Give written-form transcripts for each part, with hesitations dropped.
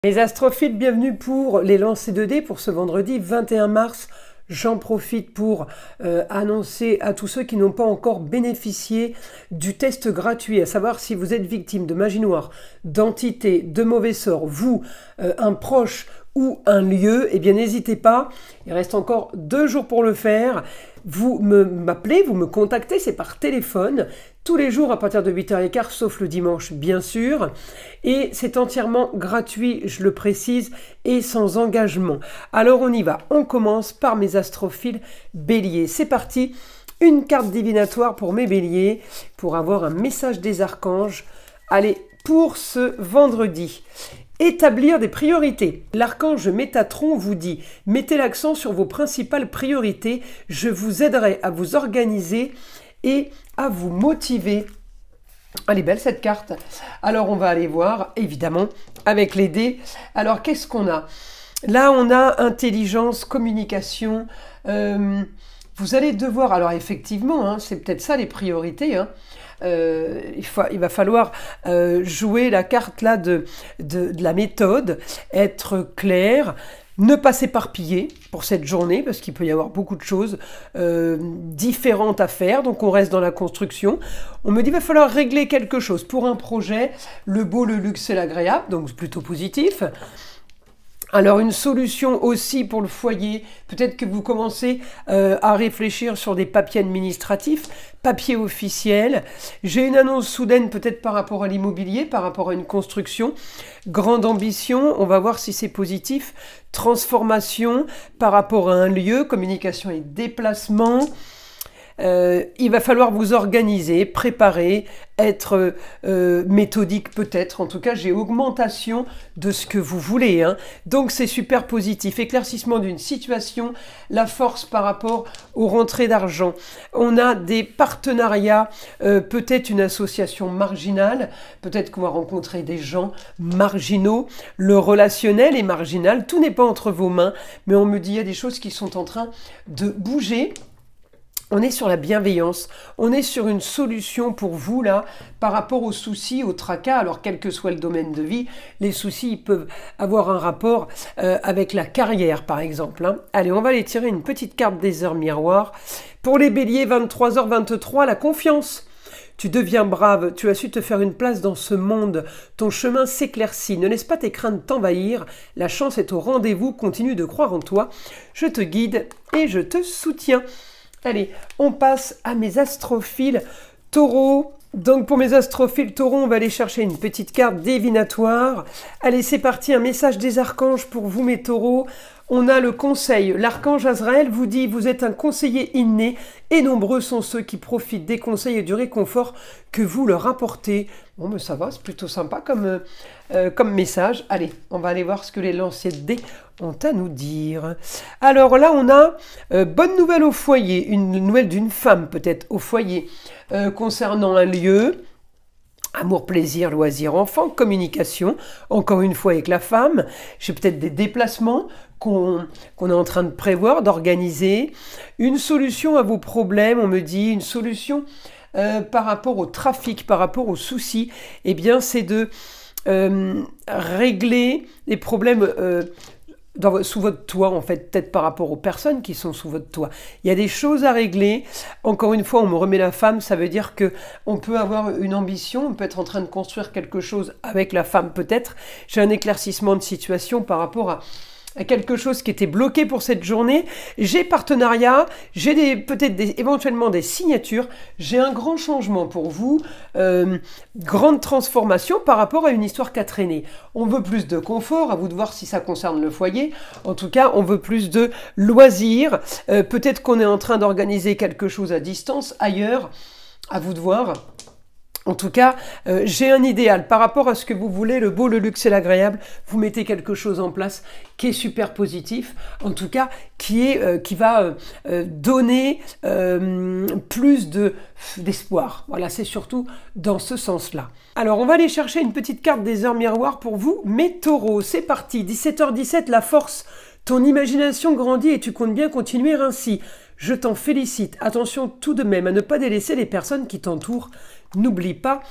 Les astrophiles, bienvenue pour les lancers de dés pour ce vendredi 21 mars. J'en profite pour annoncer à tous ceux qui n'ont pas encore bénéficié du test gratuit, à savoir si vous êtes victime de magie noire, d'entité, de mauvais sort, vous, un proche ou un lieu, eh bien n'hésitez pas, il reste encore 2 jours pour le faire. Vous m'appelez, vous me contactez, c'est par téléphone, tous les jours à partir de 8h15, sauf le dimanche bien sûr. Et c'est entièrement gratuit, je le précise, et sans engagement. Alors on y va, on commence par mes astrophiles béliers. C'est parti, une carte divinatoire pour mes béliers, pour avoir un message des archanges. Allez, pour ce vendredi. Établir des priorités. L'archange Métatron vous dit « Mettez l'accent sur vos principales priorités, je vous aiderai à vous organiser et à vous motiver. » Elle est belle cette carte. Alors on va aller voir, évidemment, avec les dés. Alors qu'est-ce qu'on a? Là on a intelligence, communication. Vous allez devoir, alors effectivement, hein, c'est peut-être ça les priorités, hein. Il va falloir jouer la carte là de la méthode, être clair, ne pas s'éparpiller pour cette journée, parce qu'il peut y avoir beaucoup de choses différentes à faire, donc on reste dans la construction. On me dit qu'il va falloir régler quelque chose pour un projet, le beau, le luxe et l'agréable, donc plutôt positif. Alors une solution aussi pour le foyer, peut-être que vous commencez à réfléchir sur des papiers administratifs, papiers officiels. J'ai une annonce soudaine peut-être par rapport à l'immobilier, par rapport à une construction. Grande ambition, on va voir si c'est positif. Transformation par rapport à un lieu, communication et déplacement. Il va falloir vous organiser, préparer, être méthodique peut-être. En tout cas, j'ai augmentation de ce que vous voulez, hein. Donc, c'est super positif. Éclaircissement d'une situation, la force par rapport aux rentrées d'argent. On a des partenariats, peut-être une association marginale, peut-être qu'on va rencontrer des gens marginaux. Le relationnel est marginal, tout n'est pas entre vos mains, mais on me dit il y a des choses qui sont en train de bouger. On est sur la bienveillance, on est sur une solution pour vous là, par rapport aux soucis, aux tracas. Alors quel que soit le domaine de vie, les soucis ils peuvent avoir un rapport avec la carrière par exemple, hein. Allez, on va aller tirer une petite carte des heures miroirs. Pour les béliers, 23h23, la confiance. Tu deviens brave, tu as su te faire une place dans ce monde, ton chemin s'éclaircit, ne laisse pas tes craintes t'envahir, la chance est au rendez-vous, continue de croire en toi, je te guide et je te soutiens. Allez, on passe à mes astrophiles taureaux. Donc pour mes astrophiles taureaux, on va aller chercher une petite carte divinatoire. Allez, c'est parti, un message des archanges pour vous mes taureaux. On a le conseil. L'archange Azraël vous dit « Vous êtes un conseiller inné et nombreux sont ceux qui profitent des conseils et du réconfort que vous leur apportez. » Bon, mais ça va, c'est plutôt sympa comme message. Allez, on va aller voir ce que les lanciers de dés ont à nous dire. Alors là, on a bonne nouvelle au foyer, une nouvelle d'une femme peut-être au foyer, concernant un lieu. Amour, plaisir, loisir, enfant, communication, encore une fois avec la femme. J'ai peut-être des déplacements qu'on est en train de prévoir, d'organiser. Une solution à vos problèmes, on me dit, une solution par rapport au trafic, par rapport aux soucis. Eh bien, c'est de régler les problèmes sous votre toit, en fait, peut-être par rapport aux personnes qui sont sous votre toit. Il y a des choses à régler. Encore une fois, on me remet la femme, ça veut dire que on peut avoir une ambition, on peut être en train de construire quelque chose avec la femme peut-être. J'ai un éclaircissement de situation par rapport à quelque chose qui était bloqué pour cette journée. J'ai partenariat, j'ai peut-être éventuellement des signatures, j'ai un grand changement pour vous, grande transformation par rapport à une histoire qui a traîné. On veut plus de confort, à vous de voir si ça concerne le foyer. En tout cas, on veut plus de loisirs. Peut-être qu'on est en train d'organiser quelque chose à distance, ailleurs, à vous de voir. En tout cas, j'ai un idéal par rapport à ce que vous voulez, le beau, le luxe et l'agréable. Vous mettez quelque chose en place qui est super positif, en tout cas qui va donner plus d'espoir. Voilà, c'est surtout dans ce sens-là. Alors, on va aller chercher une petite carte des heures miroirs pour vous, mes taureaux. C'est parti, 17h17, la force. Ton imagination grandit et tu comptes bien continuer ainsi. Je t'en félicite. Attention tout de même à ne pas délaisser les personnes qui t'entourent. N'oublie pas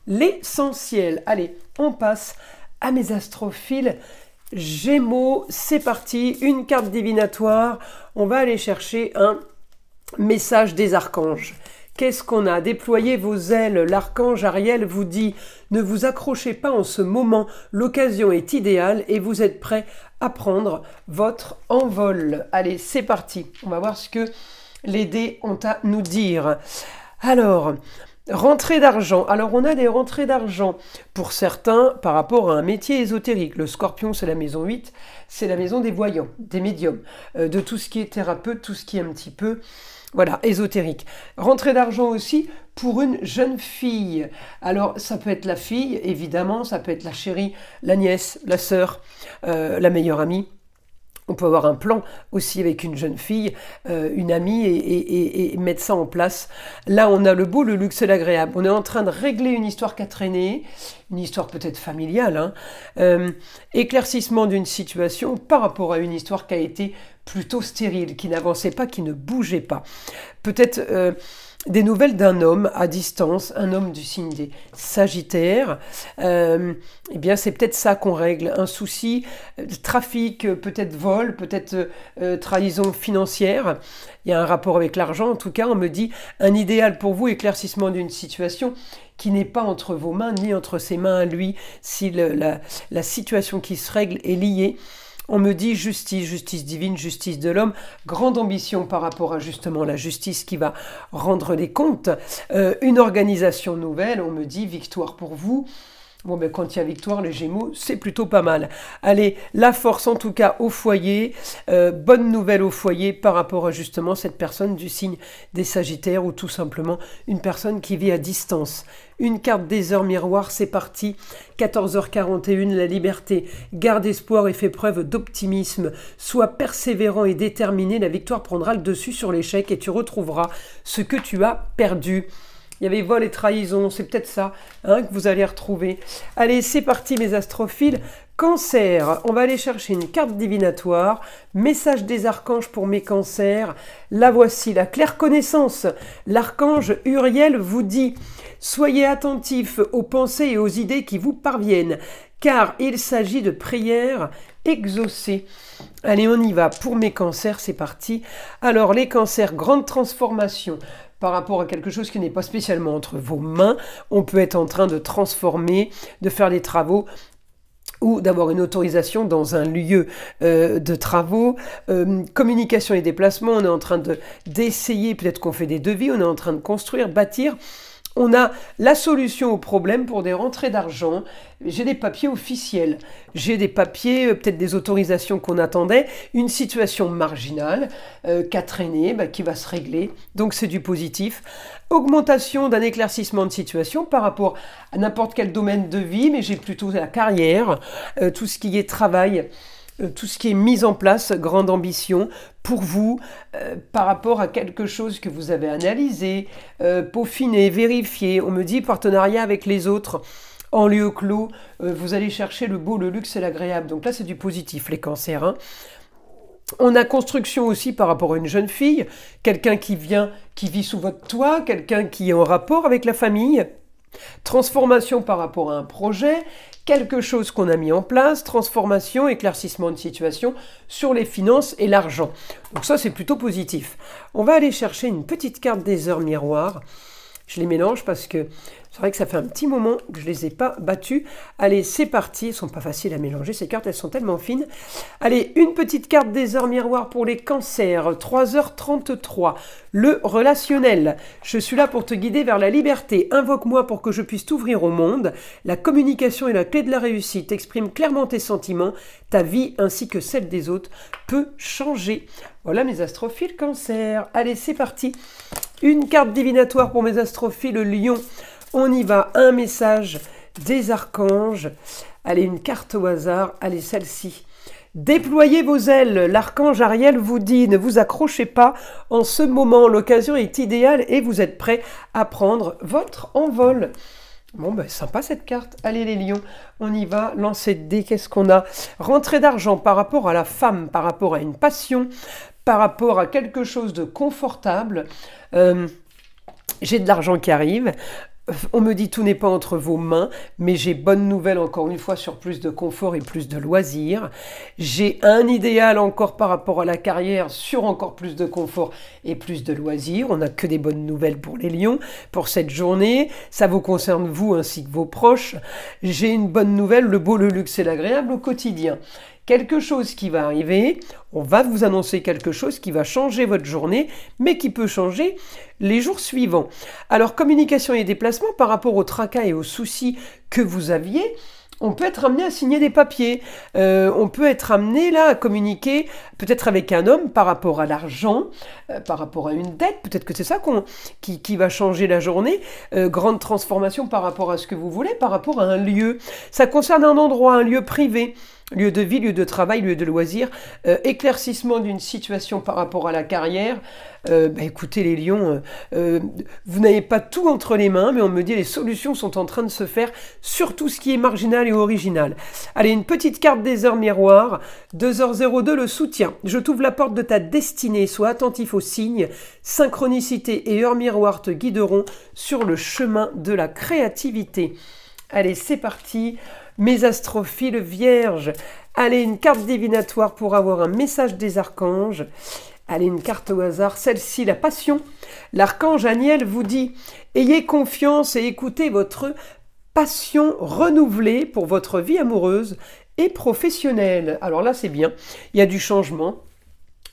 l'essentiel. Allez, on passe à mes astrophiles Gémeaux, c'est parti, une carte divinatoire. On va aller chercher un message des archanges. Qu'est-ce qu'on a? Déployez vos ailes. L'archange Ariel vous dit « Ne vous accrochez pas en ce moment, l'occasion est idéale et vous êtes prêts à prendre votre envol. » Allez, c'est parti. On va voir ce que les dés ont à nous dire. Alors, rentrée d'argent. Alors, on a des rentrées d'argent pour certains par rapport à un métier ésotérique. Le Scorpion, c'est la maison 8, c'est la maison des voyants, des médiums, de tout ce qui est thérapeute, tout ce qui est un petit peu... Voilà, ésotérique. Rentrée d'argent aussi pour une jeune fille. Alors, ça peut être la fille, évidemment, ça peut être la chérie, la nièce, la sœur, la meilleure amie. On peut avoir un plan aussi avec une jeune fille, une amie, et mettre ça en place. Là, on a le beau, le luxe et l'agréable. On est en train de régler une histoire qui a traîné, une histoire peut-être familiale, hein. Éclaircissement d'une situation par rapport à une histoire qui a été plutôt stérile, qui n'avançait pas, qui ne bougeait pas. Peut-être des nouvelles d'un homme à distance, un homme du signe des Sagittaires. Eh bien, c'est peut-être ça qu'on règle. Un souci de trafic, peut-être vol, peut-être trahison financière. Il y a un rapport avec l'argent. En tout cas, on me dit un idéal pour vous, éclaircissement d'une situation qui n'est pas entre vos mains, ni entre ses mains à lui, si la situation qui se règle est liée. On me dit justice, justice divine, justice de l'homme, grande ambition par rapport à justement la justice qui va rendre des comptes, une organisation nouvelle, on me dit victoire pour vous. Bon, ben, quand il y a victoire, les Gémeaux, c'est plutôt pas mal. Allez, la force en tout cas au foyer, bonne nouvelle au foyer par rapport à justement cette personne du signe des Sagittaires ou tout simplement une personne qui vit à distance. Une carte des heures miroirs, c'est parti. 14h41, la liberté. Garde espoir et fais preuve d'optimisme. Sois persévérant et déterminé, la victoire prendra le dessus sur l'échec et tu retrouveras ce que tu as perdu. Il y avait vol et trahison, c'est peut-être ça hein, que vous allez retrouver. Allez, c'est parti mes astrophiles. Cancer, on va aller chercher une carte divinatoire. Message des archanges pour mes cancers. La voici, la claire connaissance. L'archange Uriel vous dit « Soyez attentifs aux pensées et aux idées qui vous parviennent, car il s'agit de prières exaucées. » Allez, on y va. Pour mes cancers, c'est parti. Alors, les cancers, grande transformation. Par rapport à quelque chose qui n'est pas spécialement entre vos mains, on peut être en train de transformer, de faire des travaux ou d'avoir une autorisation dans un lieu de travaux, communication et déplacement, on est en train d'essayer, peut-être qu'on fait des devis, on est en train de construire, bâtir. On a la solution au problème pour des rentrées d'argent. J'ai des papiers officiels, j'ai des papiers, peut-être des autorisations qu'on attendait, une situation marginale qui a traîné, qui va se régler, donc c'est du positif. Augmentation d'un éclaircissement de situation par rapport à n'importe quel domaine de vie, mais j'ai plutôt la carrière, tout ce qui est travail, tout ce qui est mis en place, grande ambition pour vous par rapport à quelque chose que vous avez analysé, peaufiné, vérifié. On me dit partenariat avec les autres en lieu clos. Vous allez chercher le beau, le luxe et l'agréable. Donc là, c'est du positif, les cancers. Hein. On a construction aussi par rapport à une jeune fille, quelqu'un qui vit sous votre toit, quelqu'un qui est en rapport avec la famille. Transformation par rapport à un projet, quelque chose qu'on a mis en place, transformation, éclaircissement de situation sur les finances et l'argent. Donc ça, c'est plutôt positif. On va aller chercher une petite carte des heures miroirs. Je les mélange parce que c'est vrai que ça fait un petit moment que je ne les ai pas battues. Allez, c'est parti. Elles ne sont pas faciles à mélanger, ces cartes, elles sont tellement fines. Allez, une petite carte des heures miroirs pour les cancers. 3h33. Le relationnel. Je suis là pour te guider vers la liberté. Invoque-moi pour que je puisse t'ouvrir au monde. La communication est la clé de la réussite. Exprime clairement tes sentiments. Ta vie ainsi que celle des autres peut changer. Voilà mes astrophiles cancer. Allez, c'est parti. Une carte divinatoire pour mes astrophiles lion. On y va, un message des archanges. Allez, une carte au hasard. Allez, celle-ci. Déployez vos ailes. L'archange Ariel vous dit, ne vous accrochez pas. En ce moment, l'occasion est idéale et vous êtes prêts à prendre votre envol. Bon, ben, sympa cette carte. Allez les lions, on y va. Lancer de dés, qu'est-ce qu'on a? Rentrée d'argent par rapport à la femme, par rapport à une passion, par rapport à quelque chose de confortable. J'ai de l'argent qui arrive. On me dit tout n'est pas entre vos mains, mais j'ai bonne nouvelle encore une fois sur plus de confort et plus de loisirs. J'ai un idéal encore par rapport à la carrière sur encore plus de confort et plus de loisirs. On n'a que des bonnes nouvelles pour les lions pour cette journée. Ça vous concerne vous ainsi que vos proches. J'ai une bonne nouvelle, le beau, le luxe et l'agréable au quotidien. Quelque chose qui va arriver, on va vous annoncer quelque chose qui va changer votre journée, mais qui peut changer les jours suivants. Alors, communication et déplacement par rapport aux tracas et aux soucis que vous aviez, on peut être amené à signer des papiers, on peut être amené là à communiquer peut-être avec un homme par rapport à l'argent, par rapport à une dette, peut-être que c'est ça qui va changer la journée, grande transformation par rapport à ce que vous voulez, par rapport à un lieu. Ça concerne un endroit, un lieu privé. Lieu de vie, lieu de travail, lieu de loisir, éclaircissement d'une situation par rapport à la carrière. Écoutez les lions, vous n'avez pas tout entre les mains, mais on me dit les solutions sont en train de se faire sur tout ce qui est marginal et original. Allez, une petite carte des heures miroirs, 2h02, le soutien. Je t'ouvre la porte de ta destinée, sois attentif aux signes, synchronicité et heures miroirs te guideront sur le chemin de la créativité. Allez, c'est parti. Mes astrophiles vierges. Allez, une carte divinatoire pour avoir un message des archanges. Allez, une carte au hasard. Celle-ci, la passion. L'archange Aniel vous dit « Ayez confiance et écoutez votre passion renouvelée pour votre vie amoureuse et professionnelle. » Alors là, c'est bien. Il y a du changement.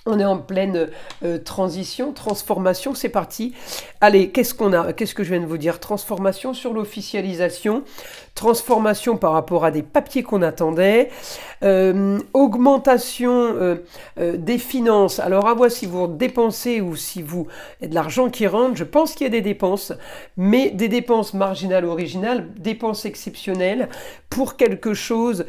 On est en pleine transition, transformation, c'est parti. Allez, qu'est-ce qu'on a? Qu'est-ce que je viens de vous dire? Transformation sur l'officialisation, transformation par rapport à des papiers qu'on attendait, augmentation des finances. Alors à voir si vous dépensez ou si vous il y a de l'argent qui rentre, je pense qu'il y a des dépenses, mais des dépenses marginales, originales, dépenses exceptionnelles pour quelque chose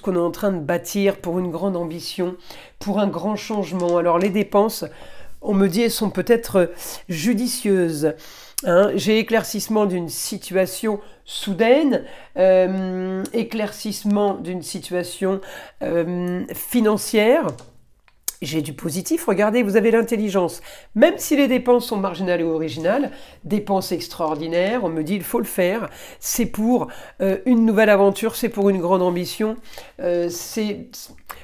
qu'on est en train de bâtir, pour une grande ambition, pour un grand changement. Alors les dépenses, on me dit, elles sont peut-être judicieuses. Hein, j'ai éclaircissement d'une situation soudaine, éclaircissement d'une situation financière. J'ai du positif, regardez, vous avez l'intelligence. Même si les dépenses sont marginales et originales, dépenses extraordinaires, on me dit il faut le faire. C'est pour une nouvelle aventure, c'est pour une grande ambition.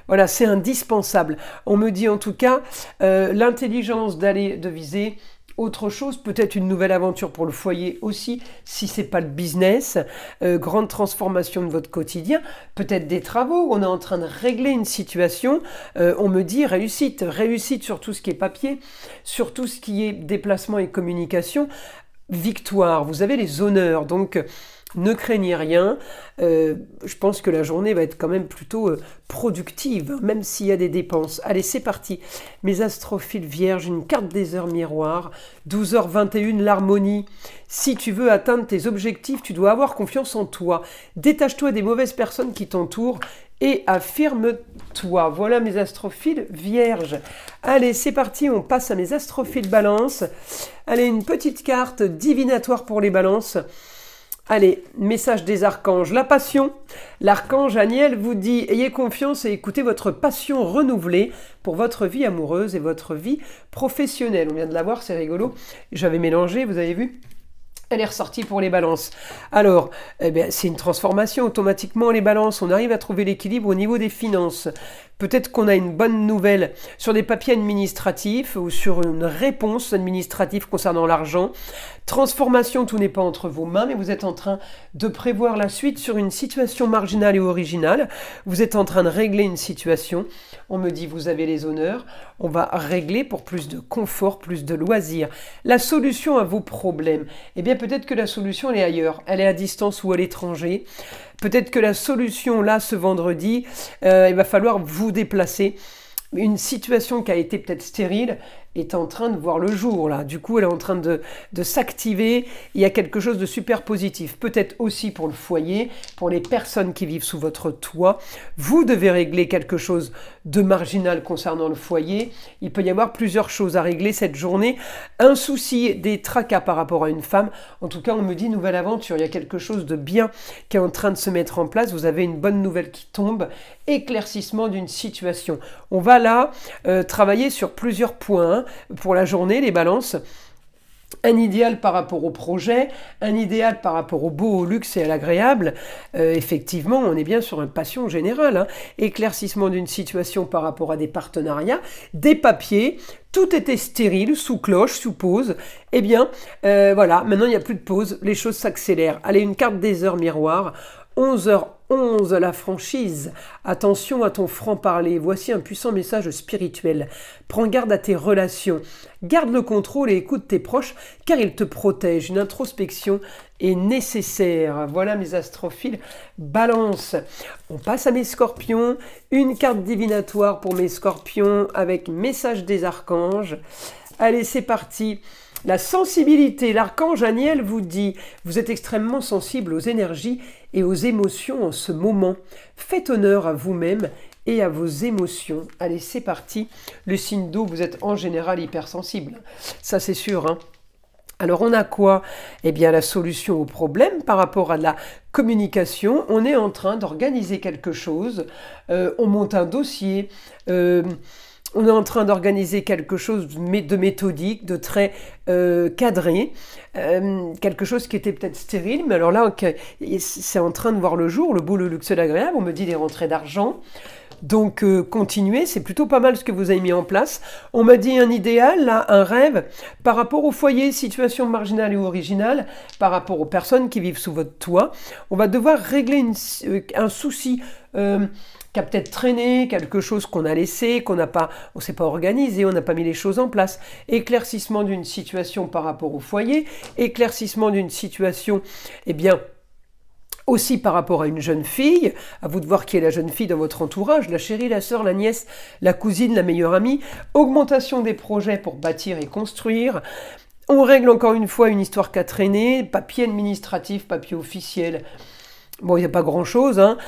Voilà, c'est indispensable. On me dit en tout cas l'intelligence de viser autre chose, peut-être une nouvelle aventure pour le foyer aussi, si c'est pas le business, grande transformation de votre quotidien, peut-être des travaux, on est en train de régler une situation, on me dit réussite, réussite sur tout ce qui est papier, sur tout ce qui est déplacement et communication, victoire, vous avez les honneurs, donc ne craignez rien, je pense que la journée va être quand même plutôt productive, hein, même s'il y a des dépenses. Allez, c'est parti. Mes astrophiles vierges, une carte des heures miroirs, 12h21, l'harmonie. Si tu veux atteindre tes objectifs, tu dois avoir confiance en toi. Détache-toi des mauvaises personnes qui t'entourent et affirme-toi. Voilà mes astrophiles vierges. Allez, c'est parti, on passe à mes astrophiles balance. Allez, une petite carte divinatoire pour les balances. Allez, message des archanges, la passion. L'archange Aniel vous dit « Ayez confiance et écoutez votre passion renouvelée pour votre vie amoureuse et votre vie professionnelle. » On vient de la voir, c'est rigolo. J'avais mélangé, vous avez vu ? Elle est ressortie pour les balances. Alors, c'est une transformation automatiquement, les balances. On arrive à trouver l'équilibre au niveau des finances. Peut-être qu'on a une bonne nouvelle sur des papiers administratifs ou sur une réponse administrative concernant l'argent. Transformation, tout n'est pas entre vos mains, mais vous êtes en train de prévoir la suite sur une situation marginale et originale. Vous êtes en train de régler une situation. On me dit, vous avez les honneurs. On va régler pour plus de confort, plus de loisirs. La solution à vos problèmes, eh bien peut-être que la solution elle est ailleurs. Elle est à distance ou à l'étranger. Peut-être que la solution, là, ce vendredi, il va falloir vous déplacer. Une situation qui a été peut-être stérile est en train de voir le jour, là. Du coup, elle est en train de s'activer. Il y a quelque chose de super positif. Peut-être aussi pour le foyer, pour les personnes qui vivent sous votre toit. Vous devez régler quelque chose de marginal concernant le foyer. Il peut y avoir plusieurs choses à régler cette journée. Un souci, des tracas par rapport à une femme. En tout cas, on me dit nouvelle aventure. Il y a quelque chose de bien qui est en train de se mettre en place. Vous avez une bonne nouvelle qui tombe. Éclaircissement d'une situation. On va là travailler sur plusieurs points pour la journée, les balances. Un idéal par rapport au projet, un idéal par rapport au beau, au luxe et à l'agréable. Effectivement, on est bien sur une passion générale, hein. Éclaircissement d'une situation par rapport à des partenariats, des papiers. Tout était stérile, sous cloche, sous pause. Eh bien, voilà, maintenant il n'y a plus de pause, les choses s'accélèrent. Allez, une carte des heures miroir. 11h11, la franchise. Attention à ton franc-parler. Voici un puissant message spirituel. Prends garde à tes relations. Garde le contrôle et écoute tes proches car ils te protègent. Une introspection est nécessaire. Voilà mes astrophiles. Balance. On passe à mes scorpions. Une carte divinatoire pour mes scorpions avec message des archanges. Allez, c'est parti. La sensibilité, l'archange Aniel vous dit, vous êtes extrêmement sensible aux énergies et aux émotions en ce moment. Faites honneur à vous-même et à vos émotions. Allez, c'est parti. Le signe d'eau, vous êtes en général hypersensible. Ça, c'est sûr, hein. Alors, on a quoi? Eh bien, la solution au problème par rapport à la communication. On est en train d'organiser quelque chose. On monte un dossier. On est en train d'organiser quelque chose de méthodique, de très cadré, quelque chose qui était peut-être stérile, mais alors là, c'est en train de voir le jour, le beau, le luxe, l'agréable, on me dit des rentrées d'argent. Donc, continuez, c'est plutôt pas mal ce que vous avez mis en place. On m'a dit un idéal, là, un rêve, par rapport au foyer, situation marginale et originale, par rapport aux personnes qui vivent sous votre toit. On va devoir régler un souci qui a peut-être traîné, quelque chose qu'on a laissé, on s'est pas organisé, on n'a pas mis les choses en place. Éclaircissement d'une situation par rapport au foyer, éclaircissement d'une situation, eh bien, aussi par rapport à une jeune fille, à vous de voir qui est la jeune fille dans votre entourage, la chérie, la sœur, la nièce, la cousine, la meilleure amie, augmentation des projets pour bâtir et construire. On règle encore une fois une histoire qui a traîné, papier administratif, papier officiel. Bon, il n'y a pas grand-chose, hein.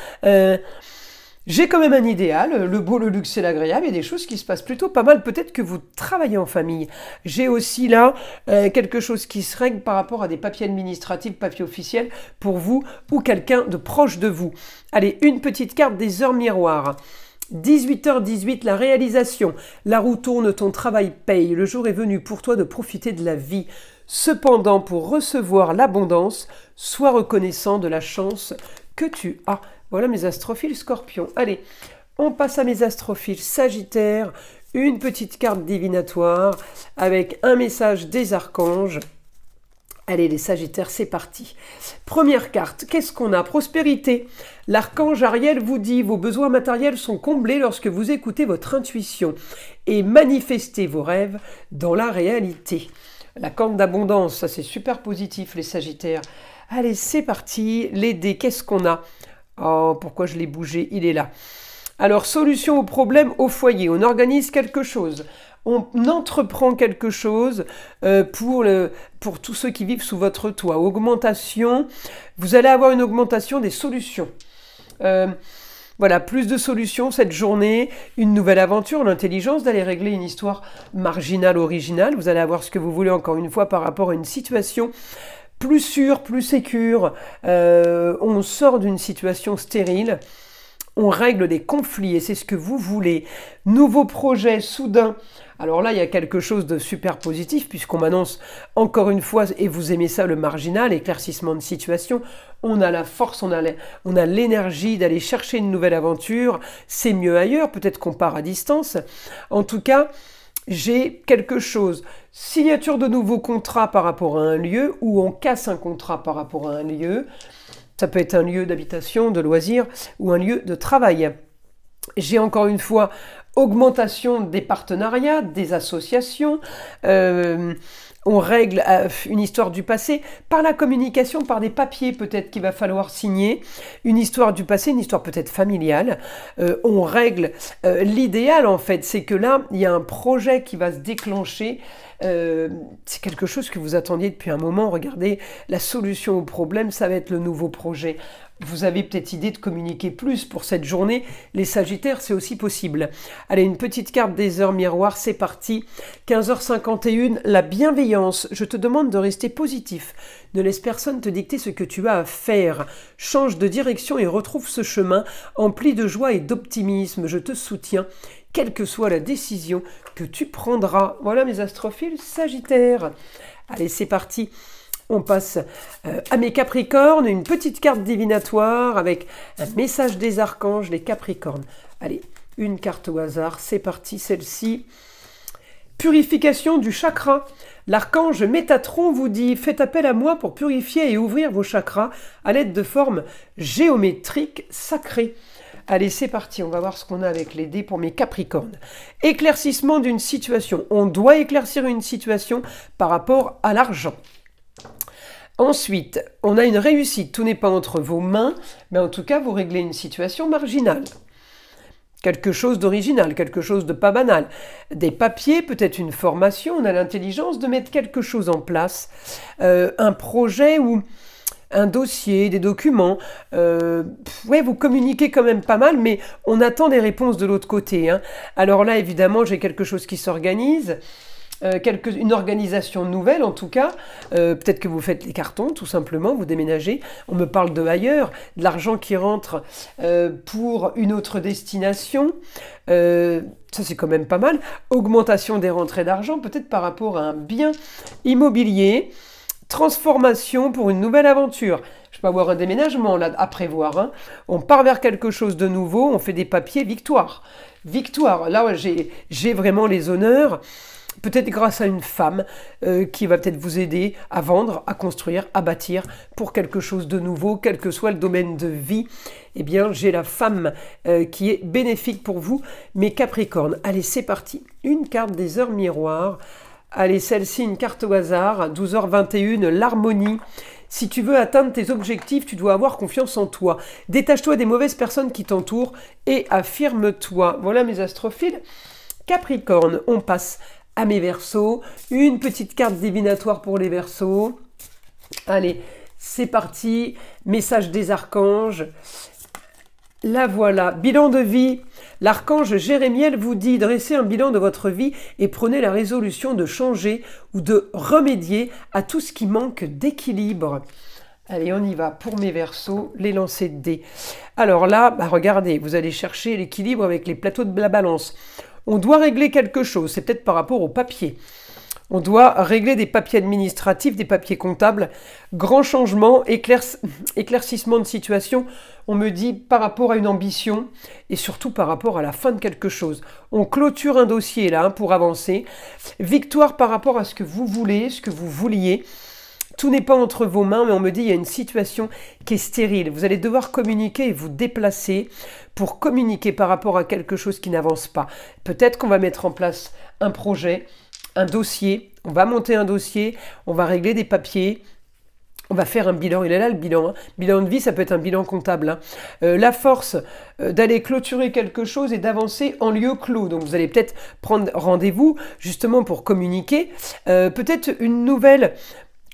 J'ai quand même un idéal, le beau, le luxe et l'agréable, il y a des choses qui se passent plutôt pas mal, peut-être que vous travaillez en famille. J'ai aussi là quelque chose qui se règle par rapport à des papiers administratifs, papiers officiels pour vous ou quelqu'un de proche de vous. Allez, une petite carte des heures miroirs. 18h18, la réalisation. La roue tourne, ton travail paye. Le jour est venu pour toi de profiter de la vie. Cependant, pour recevoir l'abondance, sois reconnaissant de la chance que tu as. Voilà mes astrophiles scorpions. Allez, on passe à mes astrophiles sagittaires. Une petite carte divinatoire avec un message des archanges. Allez les sagittaires, c'est parti. Première carte, qu'est-ce qu'on a? Prospérité. L'archange Ariel vous dit, vos besoins matériels sont comblés lorsque vous écoutez votre intuition et manifestez vos rêves dans la réalité. La corde d'abondance, ça c'est super positif les sagittaires. Allez, c'est parti. Les dés, qu'est-ce qu'on a? Oh, pourquoi je l'ai bougé? Il est là. Alors, solution au problème au foyer. On organise quelque chose. On entreprend quelque chose pour tous ceux qui vivent sous votre toit. Augmentation. Vous allez avoir une augmentation des solutions. Voilà, plus de solutions cette journée. Une nouvelle aventure, l'intelligence d'aller régler une histoire marginale, originale. Vous allez avoir ce que vous voulez encore une fois par rapport à une situation plus sûr, plus sécure, on sort d'une situation stérile, on règle des conflits et c'est ce que vous voulez. Nouveau projet soudain. Alors là, il y a quelque chose de super positif puisqu'on m'annonce encore une fois, et vous aimez ça, le marginal, éclaircissement de situation. On a la force, on a l'énergie d'aller chercher une nouvelle aventure. C'est mieux ailleurs, peut-être qu'on part à distance. En tout cas, j'ai quelque chose. Signature de nouveaux contrats par rapport à un lieu ou on casse un contrat par rapport à un lieu. Ça peut être un lieu d'habitation, de loisirs ou un lieu de travail. J'ai encore une fois augmentation des partenariats, des associations. On règle une histoire du passé par la communication, par des papiers peut-être qu'il va falloir signer. Une histoire du passé, une histoire peut-être familiale. On règle l'idéal en fait, c'est que là, il y a un projet qui va se déclencher. C'est quelque chose que vous attendiez depuis un moment. Regardez, la solution au problème, ça va être le nouveau projet. Vous avez peut-être idée de communiquer plus pour cette journée. Les Sagittaires, c'est aussi possible. Allez, une petite carte des heures miroirs, c'est parti. 15h51, la bienveillance. Je te demande de rester positif. Ne laisse personne te dicter ce que tu as à faire. Change de direction et retrouve ce chemin empli de joie et d'optimisme. Je te soutiens, quelle que soit la décision que tu prendras. Voilà mes astrophiles Sagittaire. Allez, c'est parti. On passe à mes Capricornes, une petite carte divinatoire avec un message des archanges, les Capricornes. Allez, une carte au hasard, c'est parti, celle-ci. Purification du chakra. L'archange Métatron vous dit « Faites appel à moi pour purifier et ouvrir vos chakras à l'aide de formes géométriques sacrées. » Allez, c'est parti, on va voir ce qu'on a avec les dés pour mes Capricornes. Éclaircissement d'une situation. On doit éclaircir une situation par rapport à l'argent. Ensuite, on a une réussite. Tout n'est pas entre vos mains, mais en tout cas, vous réglez une situation marginale. Quelque chose d'original, quelque chose de pas banal. Des papiers, peut-être une formation, on a l'intelligence de mettre quelque chose en place. Un projet ou un dossier, des documents. Ouais, vous communiquez quand même pas mal, mais on attend des réponses de l'autre côté, hein. Alors là, évidemment, j'ai quelque chose qui s'organise. Une organisation nouvelle en tout cas, peut-être que vous faites les cartons tout simplement, vous déménagez, on me parle de ailleurs, de l'argent qui rentre pour une autre destination, ça c'est quand même pas mal, augmentation des rentrées d'argent, peut-être par rapport à un bien immobilier, transformation pour une nouvelle aventure. Je peux avoir un déménagement là à prévoir, hein. On part vers quelque chose de nouveau, on fait des papiers, victoire. Victoire, là ouais, j'ai vraiment les honneurs. Peut-être grâce à une femme qui va peut-être vous aider à vendre, à construire, à bâtir pour quelque chose de nouveau, quel que soit le domaine de vie. Eh bien, j'ai la femme qui est bénéfique pour vous, mes Capricornes. Allez, c'est parti. Une carte des heures miroirs. Allez, celle-ci, une carte au hasard. 12h21, l'harmonie. Si tu veux atteindre tes objectifs, tu dois avoir confiance en toi. Détache-toi des mauvaises personnes qui t'entourent et affirme-toi. Voilà mes astrophiles. Capricorne, on passe à mes Verseaux, une petite carte divinatoire pour les Verseaux. Allez, c'est parti, message des archanges. La voilà, bilan de vie. L'archange Jérémiel vous dit « Dressez un bilan de votre vie et prenez la résolution de changer ou de remédier à tout ce qui manque d'équilibre. » Allez, on y va pour mes Verseaux, les lancers de dés. Alors là, regardez, vous allez chercher l'équilibre avec les plateaux de la balance. On doit régler quelque chose, c'est peut-être par rapport au papier. On doit régler des papiers administratifs, des papiers comptables. Grand changement, éclaircissement de situation, on me dit par rapport à une ambition et surtout par rapport à la fin de quelque chose. On clôture un dossier là pour avancer. Victoire par rapport à ce que vous voulez, ce que vous vouliez. Tout n'est pas entre vos mains, mais on me dit qu'il y a une situation qui est stérile. Vous allez devoir communiquer et vous déplacer pour communiquer par rapport à quelque chose qui n'avance pas. Peut-être qu'on va mettre en place un projet, un dossier. On va monter un dossier, on va régler des papiers. On va faire un bilan, il est là le bilan. Hein. Bilan de vie, ça peut être un bilan comptable. Hein. La force d'aller clôturer quelque chose et d'avancer en lieu clos. Donc vous allez peut-être prendre rendez-vous justement pour communiquer. Peut-être une nouvelle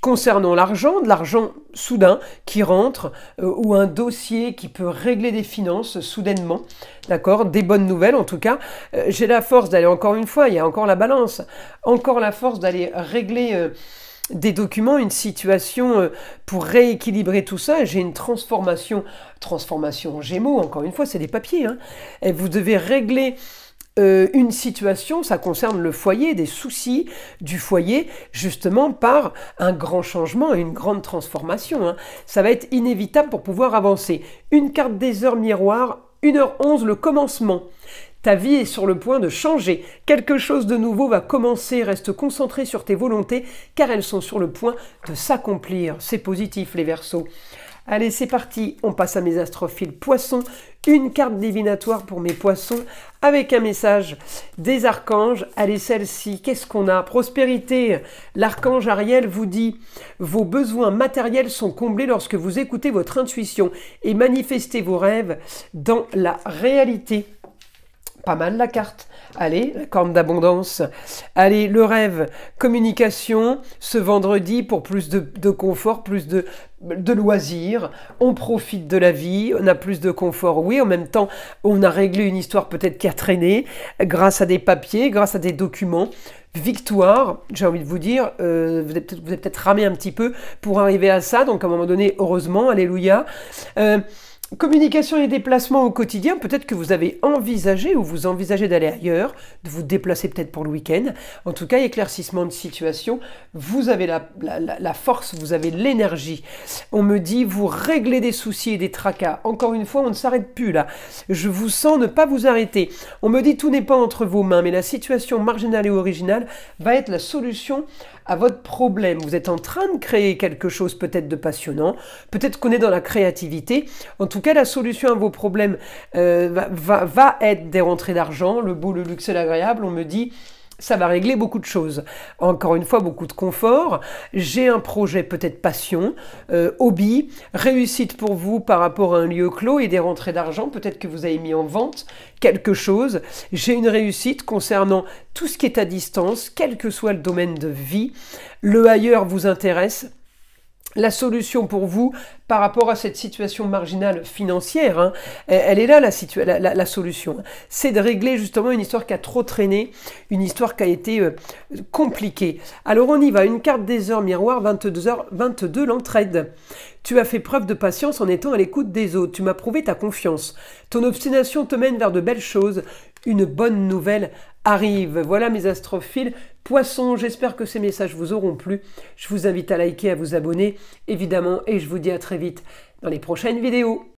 concernant l'argent, de l'argent soudain qui rentre ou un dossier qui peut régler des finances soudainement, d'accord, des bonnes nouvelles en tout cas. J'ai la force d'aller encore une fois, il y a encore la balance, encore la force d'aller régler des documents, une situation pour rééquilibrer tout ça. J'ai une transformation en Gémeaux, encore une fois, c'est des papiers. Hein. Et vous devez régler une situation, ça concerne le foyer, des soucis du foyer, justement par un grand changement et une grande transformation. Hein. Ça va être inévitable pour pouvoir avancer. Une carte des heures miroirs, 1h11, le commencement. Ta vie est sur le point de changer. Quelque chose de nouveau va commencer. Reste concentré sur tes volontés car elles sont sur le point de s'accomplir. C'est positif les Verseaux. Allez, c'est parti, on passe à mes astrophiles Poissons, une carte divinatoire pour mes Poissons, avec un message des archanges. Allez, celle-ci, qu'est-ce qu'on a? Prospérité, l'archange Ariel vous dit « Vos besoins matériels sont comblés lorsque vous écoutez votre intuition et manifestez vos rêves dans la réalité. » pas mal la carte. Allez, la corne d'abondance. Allez, le rêve, communication, ce vendredi pour plus de confort, plus de loisirs. On profite de la vie, on a plus de confort, oui. En même temps, on a réglé une histoire peut-être qui a traîné grâce à des papiers, grâce à des documents. Victoire, j'ai envie de vous dire, vous avez peut-être ramé un petit peu pour arriver à ça. Donc à un moment donné, heureusement, alléluia. Communication et déplacement au quotidien, peut-être que vous avez envisagé ou vous envisagez d'aller ailleurs, de vous déplacer peut-être pour le week-end. En tout cas, éclaircissement de situation, vous avez la force, vous avez l'énergie. On me dit, vous réglez des soucis et des tracas. Encore une fois, on ne s'arrête plus là. Je vous sens ne pas vous arrêter. On me dit, tout n'est pas entre vos mains, mais la situation marginale et originale va être la solution à votre problème. Vous êtes en train de créer quelque chose peut-être de passionnant, peut-être qu'on est dans la créativité. En tout cas, la solution à vos problèmes va être des rentrées d'argent, le beau, le luxe et l'agréable. On me dit, ça va régler beaucoup de choses. Encore une fois, beaucoup de confort. J'ai un projet peut-être passion, hobby, réussite pour vous par rapport à un lieu clos et des rentrées d'argent. Peut-être que vous avez mis en vente quelque chose. J'ai une réussite concernant tout ce qui est à distance, quel que soit le domaine de vie. Le ailleurs vous intéresse. La solution pour vous par rapport à cette situation marginale financière, hein, elle est là la solution. C'est de régler justement une histoire qui a trop traîné, une histoire qui a été compliquée. Alors on y va, une carte des heures miroir, 22h22, l'entraide. Tu as fait preuve de patience en étant à l'écoute des autres. Tu m'as prouvé ta confiance. Ton obstination te mène vers de belles choses. Une bonne nouvelle arrive. Voilà mes astrophiles. Poissons, j'espère que ces messages vous auront plu. Je vous invite à liker, à vous abonner, évidemment, et je vous dis à très vite dans les prochaines vidéos.